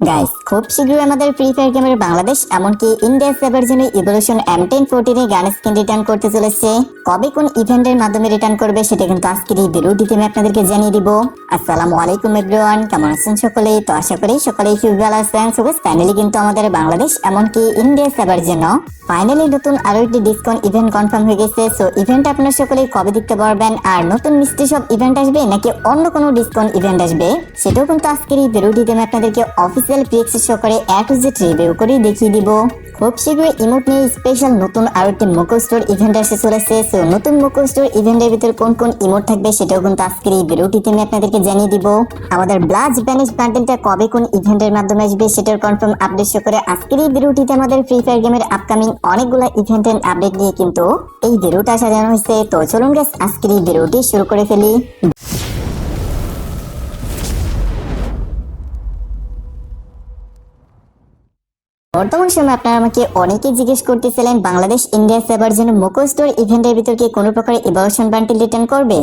Guys, খুব শীঘ্রই আমাদের ফ্রি ফায়ার গেমের বাংলাদেশ এমনকি ইন্ডিয়া সার্ভার জন্য ইভলিউশন M1014 এ গান স্কিন রিটার্ন করতে চলেছে। কবে কোন ইভেন্টের মাধ্যমে রিটার্ন করবে সেটা কিন্তু আজকের এই ভিডিওটিতে আমি আপনাদেরকে জানিয়ে দিব। আসসালামু আলাইকুম এভরিওয়ান, কেমন আছেন সকলেই? তো আশা করি সকলেই খুব ভালো আছেন। সো ফাইনালি কিন্তু আমাদের বাংলাদেশ এমনকি ইন্ডিয়া সার্ভার জন্য ফাইনালি নতুন আরো একটি ডিসকাউন্ট ইভেন্ট কনফার্ম হয়ে গেছে। সো ইভেন্ট আপনারা সকলেই কবে দেখতে পারবেন, আর নতুন মিষ্টি সব ইভেন্ট আসবে নাকি অন্য কোনো ডিসকাউন্ট ইভেন্ট আসবে সেটাও কিন্তু আজকের এই ভিডিওটিতে আমি আপনাদেরকে অফিসিয়াল পিএক্স সহকারে A to Z রিভিউ করে দেখিয়ে দিব। খুব শীঘ্রই ইমোট নিয়ে স্পেশাল নতুন আরো একটি মোকো স্টোর ইভেন্ট আসতে চলেছে। সো নতুন মোকো স্টোর ইভেন্টের ভিতরে কোন কোন ইমোট থাকবে সেটাও কিন্তু আজকের এই ভিডিওটিতে আমি আপনাদেরকে জানিয়ে দিব। আমাদের ব্লাজ ব্যানিশ বান্ডেলটা কবে কোন ইভেন্টের মাধ্যমে আসবে সেটার কনফার্ম আপডেট সহকারে আজকের এই ভিডিওটিতে আমাদের ফ্রি ফায়ার গেমের আপকামিং অনেকগুলো ইভেন্ট এন্ড আপডেট নিয়ে কিন্তু এই ভিডিওটা সাজানো হয়েছে। তো চলুন গাইস, আজকের এই ভিডিওটি শুরু করে ফেলি। বর্তমান সময় আপনারা আমাকে অনেকেই জিজ্ঞেস করতেছিলেন বাংলাদেশ ইন্ডিয়া সার্ভার জন্য মোকো স্টোর ইভেন্টের ভিতর কি কোনো প্রকার ইভলিউশন বান্ডেল রিটার্ন করবে।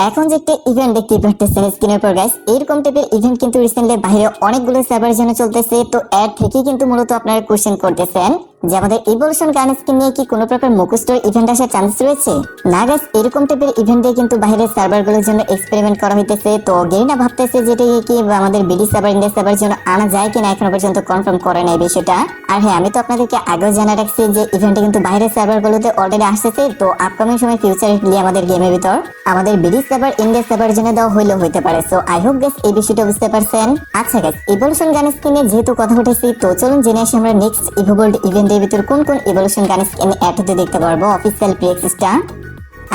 এখন যে একটা ইভেন্ট দেখতে পাচ্ছেন স্ক্রিনের উপর গাইস, এরকম টাইপের ইভেন্ট কিন্তু রিসেন্টলি বাইরে অনেকগুলো সার্ভার জন্য চলতেছে। তো এর থেকে কিন্তু মূলত আপনারা কোশ্চেন করতেছেন যে আমাদের ইভলিউশন গান স্কিন নিয়ে কি কোনো প্রকার মোকো স্টোর ইভেন্ট আসার চান্স রয়েছে। না গাইস, এরকম টাইপের ইভেন্ট দিয়ে কিন্তু বাইরের সার্ভারগুলোর জন্য এক্সপেরিমেন্ট করা হইতেছে। তো গেরিনা ভাবতেছে যেটা কি আমাদের বিডি সার্ভার ইন্ডিয়া সার্ভার জন্য আনা যায় কিনা এখনো পর্যন্ত কনফার্ম করে নাই বিষয়টা। আর হ্যাঁ, আমি তো আপনাদেরকে আগেও জানা রাখছি যে ইভেন্টে কিন্তু বাইরের সার্ভারগুলোতে অলরেডি আসতেছে। তো আপকামিং সময় ফিউচারলি আমাদের গেমের ভিতর আমাদের বিডি সার্ভার ইন্ডিয়া সার্ভার জন্য দেওয়া হইলেও হইতে পারে। সো আই হোপ গাইস এই বিষয়টা বুঝতে পারছেন। আচ্ছা গাইস, ইভলিউশন গান স্কিনে যেহেতু কথা উঠেছি, তো চলুন জেনে আসি আমরা নেক্সট ইভোল্ড ইভেন্টের ভিতর কোন কোন ইভলিউশন গান স্কিন অ্যাডতে দেখতে পারবো অফিসিয়াল প্রিএক্সেসটা।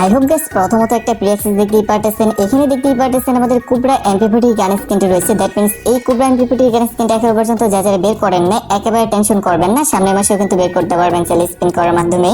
আই হোপ গাইস প্রথমত একটা প্রিএক্সেস দেখতেই পারতেছেন। এখানে দেখতেই পারতেছেন আমাদের কুবরা এমপিপিটি গান স্কিনটা রয়েছে। দ্যাট মিন্স এই কুবরা এমপিপিটি গান স্কিনটা এখনো পর্যন্ত যারা বের করেন না একেবারে টেনশন করবেন না, সামনের মাসেও কিন্তু বের করতে পারবেন চাইলে স্পিন করার মাধ্যমে।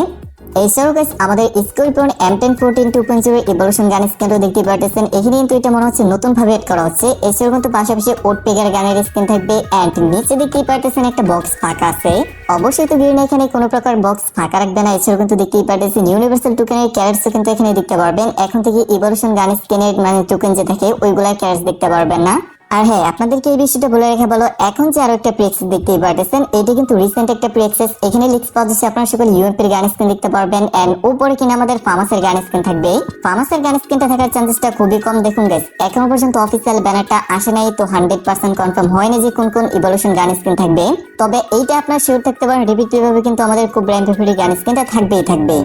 এছাড়াও গাইস আমাদের স্করপিয়ন M1014 2.0 ইভলিউশন গান স্কিনও দেখতে পারতেছেন। এখানে কিন্তু এটা মনে হচ্ছে নতুন ভাবে এড করা হচ্ছে। এছাড়াও কিন্তু পাশাপাশি ওট পেগার গানের স্কিন থাকবে। এন্ড নিচে দেখতেই পারতেছেন একটা বক্স ফাঁকা আছে। অবশ্যই তো গিরিনা এখানে কোনো প্রকার বক্স ফাঁকা রাখবে না। এছাড়াও কিন্তু দেখতেই পারতেছেন ইউনিভার্সাল টোকেনের ক্যারেটস কিন্তু এখানে দেখতে পারবেন। এখন থেকে ইভলিউশন গান স্কিনের মানে টোকেন যে থাকে ওইগুলা ক্যারেটস দেখতে পারবেন না। আর হ্যাঁ, আপনাদেরকে এই বিষয়টা বলে রাখা ভালো, এখন যে আরো একটা প্রিএক্সেস দেখতেই পারতেছেন এটা কিন্তু রিসেন্ট একটা প্রিএক্সেস। এখানে লিক্স পাওয়া যাচ্ছে, আপনারা সকল ইউএমপি এর গান স্কিন দেখতে পারবেন। এন্ড উপরে কিনা আমাদের ফার্মাসের গান স্কিন থাকবে। ফার্মাসের গান স্কিনটা থাকার চান্সেসটা খুবই কম। দেখুন গাইস, এখনো পর্যন্ত অফিসিয়াল ব্যানারটা আসে নাই, তো 100% কনফার্ম হয় না যে কোন কোন ইভলিউশন গান স্কিন থাকবে। তবে এইটা আপনারা শিওর থাকতে পারেন রিপিটেড ভাবে কিন্তু আমাদের খুব ব্র্যান্ড ফেভারিট গান স্কিনটা থাকবেই থাকবে।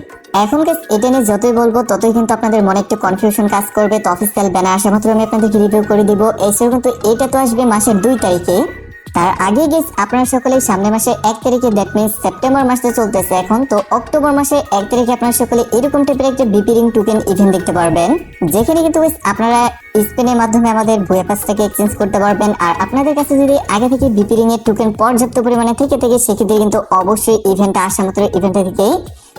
এখন গাইস এটা নিয়ে যতই বলবো ততই কিন্তু আপনাদের মনে একটু কনফিউশন কাজ করবে। তো অফিসিয়াল ব্যানার আসা মাত্র আমি আপনাদেরকে রিভিউ করে দিব। এছাড়াও কিন্তু এটা তো আসবে মাসের 2 তারিখে। তার আগে গেস আপনারা সকলেই সামনের মাসের 1 তারিখে, দ্যাট মিন্স সেপ্টেম্বর মাসে চলতেছে এখন, তো অক্টোবর মাসে 1 তারিখে আপনারা সকলে এরকম টাইপের একটা বিপি রিং টোকেন ইভেন্ট দেখতে পারবেন, যেখানে কিন্তু আপনারা স্পেনের মাধ্যমে আমাদের বইয়া পাসটাকে এক্সচেঞ্জ করতে পারবেন। আর আপনাদের কাছে যদি আগে থেকে বিপি রিং এর টোকেন পর্যাপ্ত পরিমাণে থেকে সেক্ষেত্রে কিন্তু অবশ্যই ইভেন্টটা আসা মাত্র ইভেন্টটা থেকে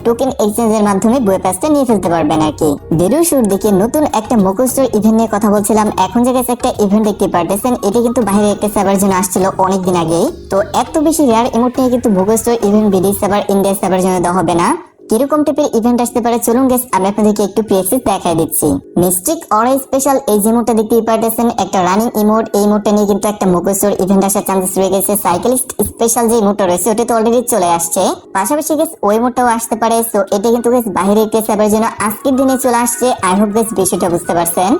টোকেন এক্সচেঞ্জের মাধ্যমে বই পাসটা নিয়ে ফেলতে পারবেন আর কি। ভিডিও শুরুর দিকে নতুন একটা মোকো স্টোর ইভেন্ট নিয়ে কথা বলছিলাম। এখন যে কাছে একটা ইভেন্ট দেখতে পারতেছেন, এটা কিন্তু বাইরে একটা সার্ভার জন্য আসছিল অনেকদিন আগে। তো এত বেশি রেয়ার ইমোট নিয়ে কিন্তু মোকো store event BD server India server জন্য দেওয়া হবে না। কিরকম টাইপের ইভেন্ট আসতে পারে চলুন গাইস আমি আপনাদেরকে একটু প্রিএক্সেস দেখাই দিচ্ছি। মিস্টিক অরা স্পেশাল এই ইমোটটা দেখতেই পারতেছেন, একটা রানিং ইমোট। এই ইমোটটা নিয়ে কিন্তু একটা মোকো স্টোর ইভেন্ট আসার চান্সেস রয়ে গেছে। সাইকেলিস্ট স্পেশাল যে ইমোটটা রয়েছে ওটা তো অলরেডি চলে আসছে, পাশাপাশি গাইস ওই ইমোটটাও আসতে পারে। সো এটা কিন্তু গাইস বাইরে একটা সার্ভার জন্য আজকের দিনে চলে আসছে। আই হোপ গাইস বিষয়টা বুঝতে পারছেন।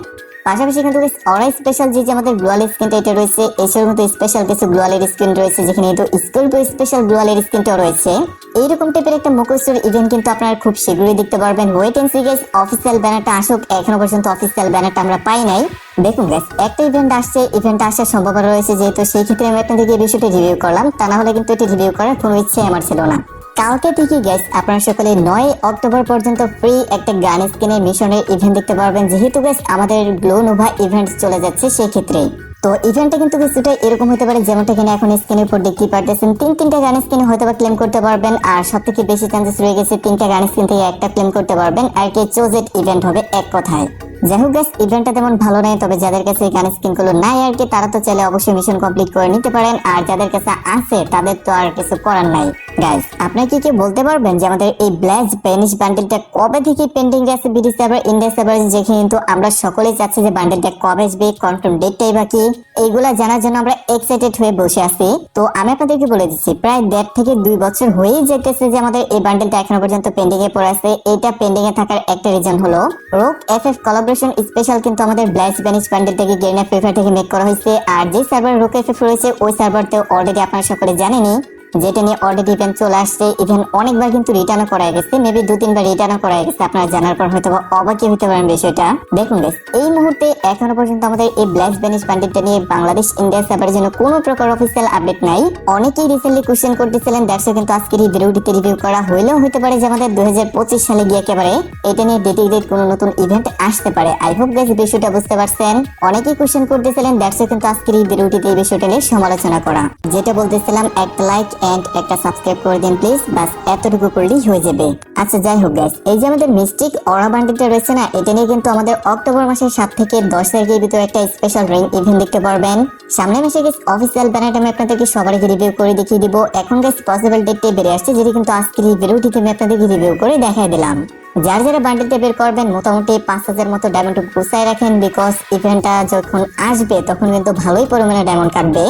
পাশাপাশি কিন্তু অরা স্পেশাল যে আমাদের গ্লোয়াল স্কিনটা এটা রয়েছে। এছাড়াও কিন্তু স্পেশাল কিছু গ্লোয়ালের স্কিন রয়েছে, যেখানে কিন্তু স্করপিও স্পেশাল গ্লোয়ালের স্কিনটাও রয়েছে। এইরকম টাইপের একটা মোকো স্টোর ইভেন্ট কিন্তু আপনারা খুব শীঘ্রই দেখতে পারবেন। Wait and see guys, official ব্যানারটা আসুক। এখনো পর্যন্ত অফিসিয়াল ব্যানারটা আমরা পাই নাই। দেখুন গাইস, একটা ইভেন্ট আসছে, ইভেন্ট আসার সম্ভাবনা রয়েছে, যেহেতু সেই ক্ষেত্রে আমি আপনাদেরকে এই বিষয়টা রিভিউ করলাম। তা না হলে কিন্তু এটা রিভিউ করার কোনো ইচ্ছে আমার ছিল না। কালকে থেকে গাইস আপনারা সকলে 9 অক্টোবর পর্যন্ত ফ্রি একটা গান স্কিনের মিশনের ইভেন্ট দেখতে পারবেন, যেহেতু গাইস আমাদের গ্লো নোভা ইভেন্ট চলে যাচ্ছে সেই ক্ষেত্রে। তো ইভেন্টটা কিন্তু কিছুটা এরকম হতে পারে যেমনটা কিনা এখন স্ক্রিনের উপর দেখতেই পারতেছেন। তিনটা গান স্কিন হয়তো বা ক্লেম করতে পারবেন, আর সবথেকে বেশি চান্সেস রয়ে গেছে 3টা গান স্কিন থেকে একটা ক্লেম করতে পারবেন। আর কি চোজেড ইভেন্ট হবে এক কথায়। যাই হোক গাইস, ইভেন্টটা তেমন ভালো নয়, তবে যাদের কাছে এই গান স্কিন গুলো নাই আর কি তারা তো চাইলে অবশ্যই মিশন কমপ্লিট করে নিতে পারেন। আর যাদের কাছে আছে তাদের তো আর কিছু করার নাই। গাইস আপনারা কি বলতে পারবেন যে আমাদের এই ব্ল্যাক বেনিশ বান্ডেলটা কবে থেকে পেন্ডিং আছে বিডি সার্ভার ইন্ডিয়া সার্ভার, যেখানে কিন্তু আমরা সকলেই চাচ্ছি যে বান্ডেলটা কবে আসবে, কনফার্ম ডেটটাই বাকি, এইগুলা জানার জন্য আমরা এক্সাইটেড হয়ে বসে আছি। তো আমি আপনাদেরকে বলে দিচ্ছি প্রায় 1.5 থেকে 2 বছর হয়েই যেতেছে যে আমাদের এই বান্ডেলটা এখনো পর্যন্ত পেন্ডিং এ পড়ে আছে। এটা পেন্ডিং এ থাকার একটা রিজন হলো রোক এফএফ কোলাবোরেশন স্পেশাল কিন্তু আমাদের ব্ল্যাক বেনিশ বান্ডেলটাকে গেরিনা ফ্রি ফায়ার থেকে মেক করা হয়েছে। আর যে সার্ভার রোক এফএফ রয়েছে ওই সার্ভারতেও অলরেডি আপনারা সকলে জানেনই, যেটা নিয়ে অলরেডি ইভেন্ট চলে আসছে। ইভেন্ট অনেকবার কিন্তু রিটার্নও করা গেছে, মেবি 2-3 বার রিটার্নও করা গেছে। আপনারা জানার পর হয়তো অবাকই হতে পারেন বিষয়টা। দেখুন গাইস, এই মুহূর্তে এখনো পর্যন্ত আমাদের এই ব্ল্যাক বেনিশ বান্ডেলটা নিয়ে বাংলাদেশ ইন্ডিয়া সার্ভারের জন্য কোনো প্রকার অফিসিয়াল আপডেট নাই। অনেকেই রিসেন্টলি কোশ্চেন করতেছিলেন, দ্যাটস কিন্তু আজকের এই ভিডিওটিতে রিভিউ করা হইলেও হতে পারে যে আমাদের 2025 সালে গিয়ে একেবারে এটা নিয়ে ডেডিকেটেড কোনো নতুন ইভেন্ট আসতে পারে। আই হোপ গাইস বিষয়টা বুঝতে পারছেন। অনেকেই কোশ্চেন করতেছিলেন, দ্যাটস কিন্তু আজকের এই ভিডিওটিতে এই বিষয়টা নিয়ে সমালোচনা করা। যেটা বলতেছিলাম, একটা লাইক এন্ড একটা সাবস্ক্রাইব করে দিন প্লিজ, বাস এতটুকু করলেই হয়ে যাবে। আচ্ছা যাই হোক গাইস, এই যে আমাদের মিস্টিক অরা বান্ডেলটা রয়েছে না, এটা নিয়ে কিন্তু আমাদের অক্টোবর মাসের 7 থেকে 10 তারিখের ভিতরে একটা স্পেশাল রিং ইভেন্ট দেখতে পারবেন। সামনের মাসে গাইস অফিসিয়াল ব্যানারটা আমি আপনাদেরকে সবাইকে রিভিউ করে দেখিয়ে দিব। এখন গাইস পসিবল ডেটটি বেরিয়ে আসছে, যেটা কিন্তু আজকের এই ভিডিওটিতে আমি আপনাদেরকে রিভিউ করে দেখাই দিলাম। যারা বান্ডেলটা বের করবেন মোটামুটি 5000 মতো ডায়মন্ড গুছাই রাখেন, বিকজ ইভেন্টটা যখন আসবে তখন কিন্তু ভালোই পরিমাণে ডায়মন্ড কাটবে।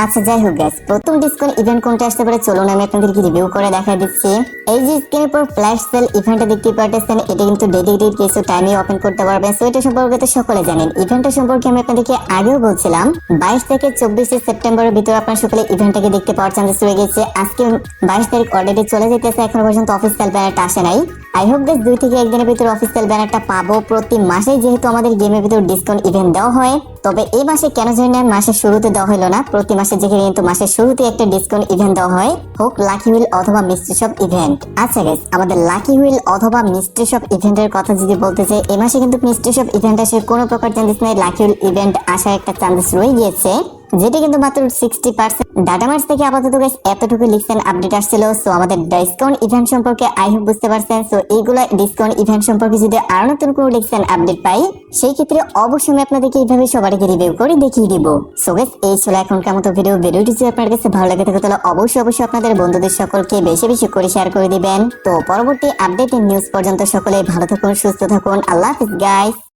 আচ্ছা যাই হোক গাইস, প্রথম ডিসকাউন্ট ইভেন্ট কোনটা আসতে পারে চলুন আমি আপনাদেরকে রিভিউ করে দেখাই দিচ্ছি। এই যে স্ক্রিনের পর ফ্ল্যাশ সেল ইভেন্টটা দেখতে পাচ্ছেন, এটা কিন্তু ডেডিকেটেড কিছু টাইমে ওপেন করতে পারবেন। সো এটা সম্পর্কে তো সকলে জানেন। ইভেন্টটা সম্পর্কে আমি আপনাদেরকে আগেও বলছিলাম 22 থেকে 24 সেপ্টেম্বরের ভিতরে আপনারা সকলে ইভেন্টটাকে দেখতে পাওয়ার চান্সেস রয়ে গেছে। আজকে 22 তারিখ অলরেডি চলে যেতেছে, এখনো পর্যন্ত অফিসিয়াল ব্যানারটা আসে নাই। আই হোপ গাইস 2 থেকে 1 দিনের ভিতরে অফিসিয়াল ব্যানারটা পাবো। প্রতি মাসে যেহেতু আমাদের গেমের ভিতর ডিসকাউন্ট ইভেন্ট দেওয়া হয়, তবে এই মাসে কেন জানি না মাসের শুরুতে দেওয়া হলো না। প্রতি মাসে যেখানে কিন্তু মাসের শুরুতে একটা ডিসকাউন্ট ইভেন্ট দেওয়া হয়, হোক লাকি হুইল অথবা মিস্ট্রি শপ ইভেন্ট। আচ্ছা গাইস, আমাদের লাকি হুইল অথবা মিস্ট্রি শপ ইভেন্টের কথা যদি বলতে চাই, এই মাসে কিন্তু মিস্ট্রি শপ ইভেন্ট আসে কোনো প্রকার চান্সেস নেই। লাকি হুইল ইভেন্ট আসার একটা চান্সেস রয়ে গিয়েছে, যেটা কিন্তু মাত্র 60%। ডাটা মার্চ থেকে আপাতত গাইস এতটুকু লিখছেন আপডেট আসছিল। সো আমাদের ডিসকাউন্ট ইভেন্ট সম্পর্কে আই হোপ বুঝতে পারছেন। সো এইগুলা ডিসকাউন্ট ইভেন্ট সম্পর্কে যদি আরো নতুন কোনো লিখছেন আপডেট পাই, সেই ক্ষেত্রে অবশ্যই আমি আপনাদেরকে এইভাবে সবাইকে রিভিউ করে দেখিয়ে দিব। সো গাইস এই ছিল এখনকার মতো ভিডিওটি যদি আপনার কাছে ভালো লাগে থাকে তাহলে অবশ্যই আপনাদের বন্ধুদের সকলকে বেশি বেশি করে শেয়ার করে দিবেন। তো পরবর্তী আপডেট নিউজ পর্যন্ত সকলে ভালো থাকুন, সুস্থ থাকুন। আল্লাহ হাফেজ গাইস।